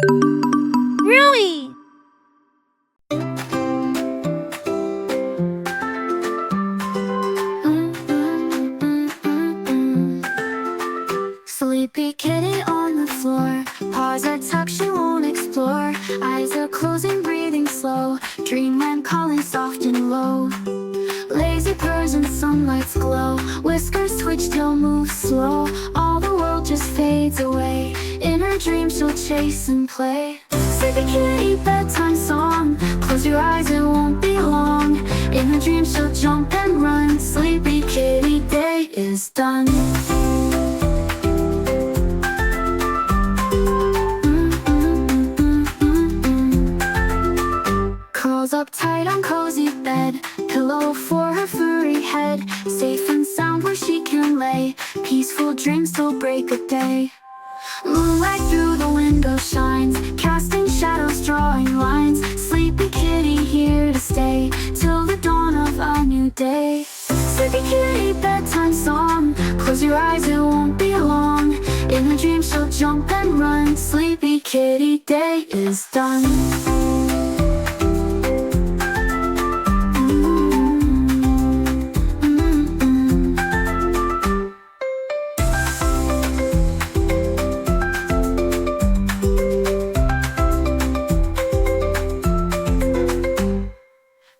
Rooey! Sleepy kitty on the floor, paws are tucked, she won't explore. Eyes are closing, breathing slow, dreamland calling soft and low. Lazy purrs and sunlight's glow, whiskers twitch, tail moves slow. All the world just fades away, in her dreams she'll chase and play. Sleepy kitty bedtime song, close your eyes, it won't be long. In her dreams she'll jump and run, sleepy kitty day is done. Curls up tight on cozy bed, pillow for her furry head. Safe and sound where she can lay, peaceful dreams till break of day. Moonlight through the window shines, casting shadows, drawing lines. Sleepy kitty here to stay, till the dawn of a new day. Sleepy kitty bedtime song, close your eyes, it won't be long. In her dreams she'll jump and run, sleepy kitty day is done.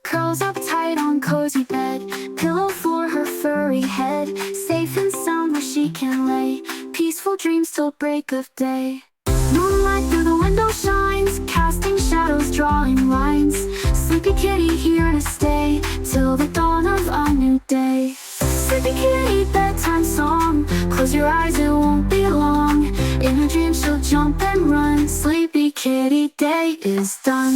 Curls up tight on cozy bed, pillow for her furry head. Safe and sound where she can lay, peaceful dreams till break of day. Moonlight through the window shines, casting shadows, drawing lines. Sleepy kitty here to stay, till the dawn of a new day. Sleepy kitty bedtime song, close your eyes, it won't be long. In her dreams she'll jump and run, sleepy kitty day is done.